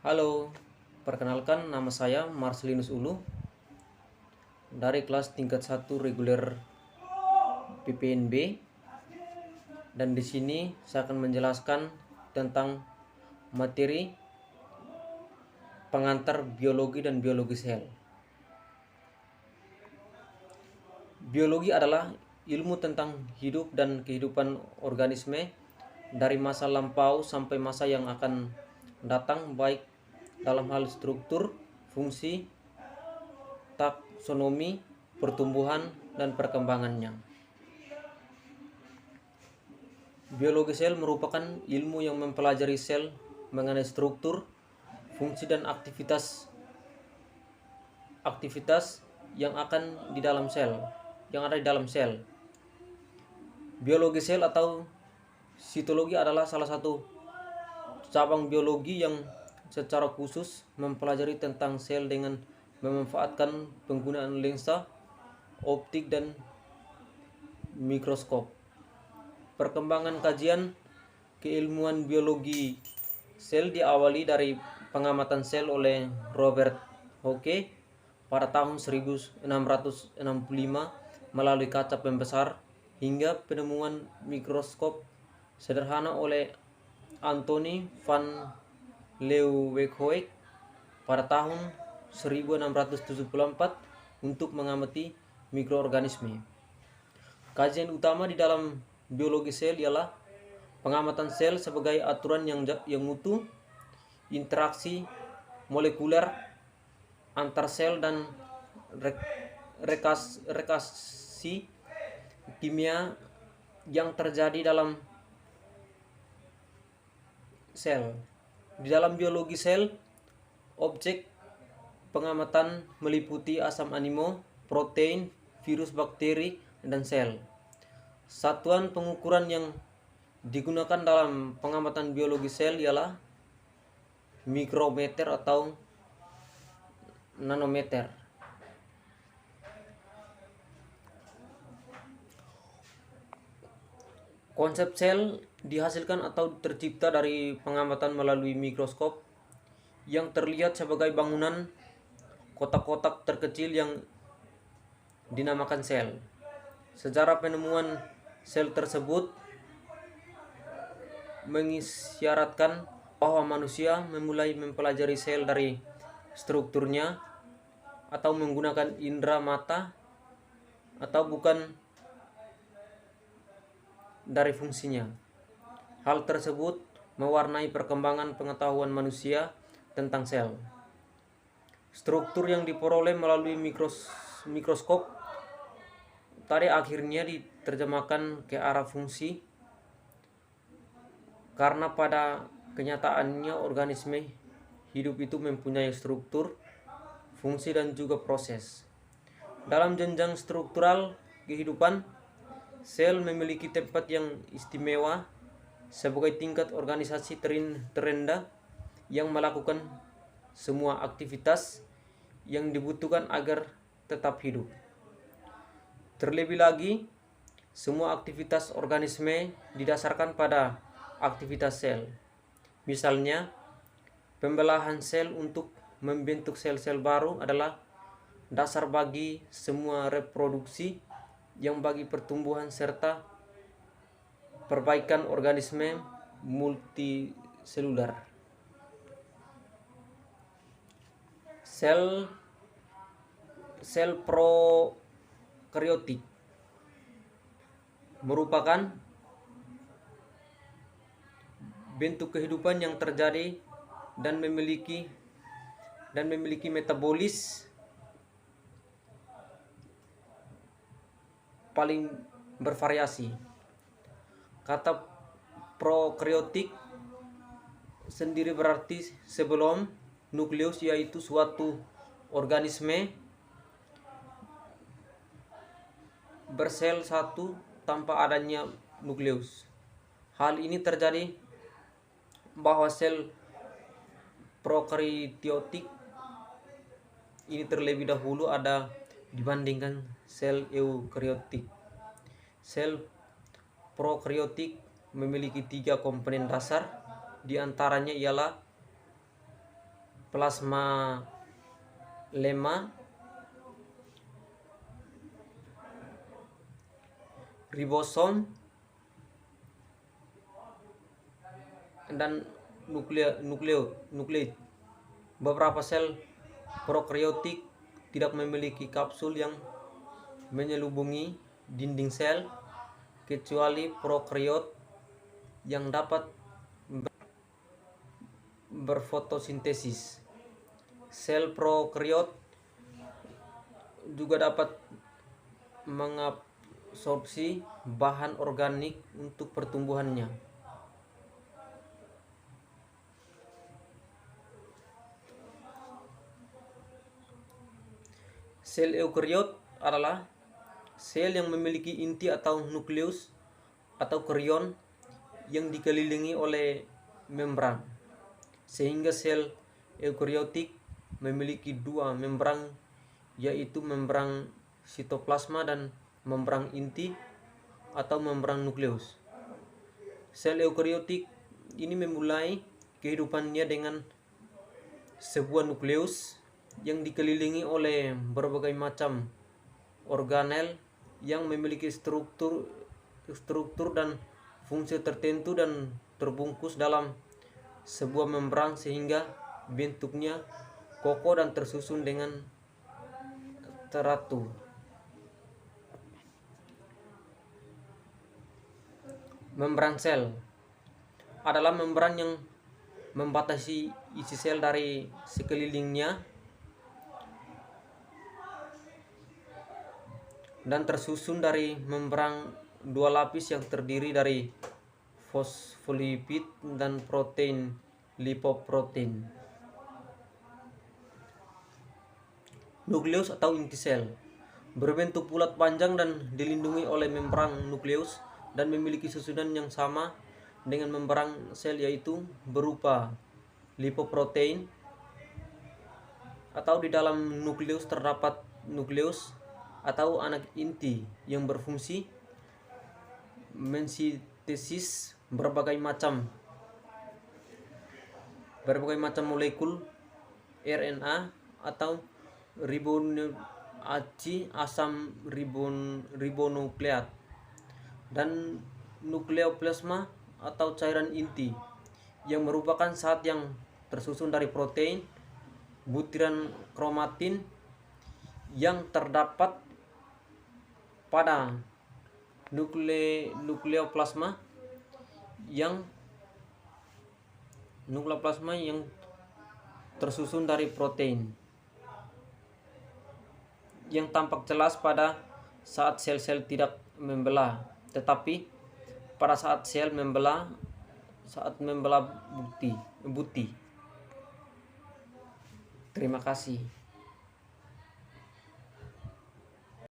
Halo, perkenalkan nama saya Marcelinus Ulu dari kelas tingkat 1 reguler PPNB, dan di sini saya akan menjelaskan tentang materi pengantar biologi dan biologi sel. Biologi adalah ilmu tentang hidup dan kehidupan organisme dari masa lampau sampai masa yang akan datang, baik dalam hal struktur, fungsi, taksonomi, pertumbuhan, dan perkembangannya. Biologi sel merupakan ilmu yang mempelajari sel mengenai struktur, fungsi, dan aktivitas yang ada di dalam sel. Biologi sel atau sitologi adalah salah satu cabang biologi yang secara khusus mempelajari tentang sel dengan memanfaatkan penggunaan lensa, optik, dan mikroskop. Perkembangan kajian keilmuan biologi sel diawali dari pengamatan sel oleh Robert Hooke pada tahun 1665 melalui kaca pembesar, hingga penemuan mikroskop sederhana oleh Anthony van Leeuwenhoek pada tahun 1674 untuk mengamati mikroorganisme. Kajian utama di dalam biologi sel ialah pengamatan sel sebagai aturan yang utuh, interaksi molekuler antar sel, dan reaksi kimia yang terjadi dalam sel. Di dalam biologi sel, objek pengamatan meliputi asam amino, protein, virus, bakteri, dan sel. Satuan pengukuran yang digunakan dalam pengamatan biologi sel ialah mikrometer atau nanometer. Konsep sel dihasilkan atau tercipta dari pengamatan melalui mikroskop yang terlihat sebagai bangunan kotak-kotak terkecil yang dinamakan sel. Sejarah penemuan sel tersebut mengisyaratkan bahwa manusia memulai mempelajari sel dari strukturnya atau menggunakan indera mata, atau bukan dari fungsinya. Hal tersebut mewarnai perkembangan pengetahuan manusia tentang sel. Struktur yang diperoleh melalui mikroskop tadi akhirnya diterjemahkan ke arah fungsi, karena pada kenyataannya organisme hidup itu mempunyai struktur, fungsi, dan juga proses. Dalam jenjang struktural kehidupan, sel memiliki tempat yang istimewa sebagai tingkat organisasi terendah yang melakukan semua aktivitas yang dibutuhkan agar tetap hidup. Terlebih lagi, semua aktivitas organisme didasarkan pada aktivitas sel. Misalnya, pembelahan sel untuk membentuk sel-sel baru adalah dasar bagi semua reproduksi yang bagi pertumbuhan serta perbaikan organisme multiselular. Sel prokaryotik merupakan bentuk kehidupan yang terjadi dan memiliki metabolis paling bervariasi. Kata prokaryotik sendiri berarti sebelum nukleus, yaitu suatu organisme bersel satu tanpa adanya nukleus. Hal ini terjadi bahwa sel prokaryotik ini terlebih dahulu ada dibandingkan sel eukaryotik. Sel prokaryotik memiliki 3 komponen dasar, di antaranya ialah plasma lemma, ribosom, dan nukleoid. Beberapa sel prokariotik tidak memiliki kapsul yang menyelubungi dinding sel, kecuali prokariot yang dapat berfotosintesis. Sel prokariot juga dapat mengabsorpsi bahan organik untuk pertumbuhannya. Sel eukariot adalah sel yang memiliki inti atau nukleus atau karion yang dikelilingi oleh membran. Sehingga sel eukariotik memiliki dua membran, yaitu membran sitoplasma dan membran inti atau membran nukleus. Sel eukariotik ini memulai kehidupannya dengan sebuah nukleus yang dikelilingi oleh berbagai macam organel yang memiliki struktur dan fungsi tertentu dan terbungkus dalam sebuah membran sehingga bentuknya kokoh dan tersusun dengan teratur. Membran sel adalah membran yang membatasi isi sel dari sekelilingnya dan tersusun dari membran dua lapis yang terdiri dari fosfolipid dan protein lipoprotein. Nukleus atau inti sel berbentuk bulat panjang dan dilindungi oleh membran nukleus dan memiliki susunan yang sama dengan membran sel, yaitu berupa lipoprotein, atau di dalam nukleus terdapat nukleus atau anak inti yang berfungsi mensintesis berbagai macam molekul RNA atau ribonuklei asam ribonukleat, dan nukleoplasma atau cairan inti yang merupakan zat yang tersusun dari protein, butiran kromatin yang terdapat pada nukleoplasma yang tersusun dari protein, yang tampak jelas pada saat sel-sel tidak membelah, tetapi pada saat sel membelah buti. Terima kasih.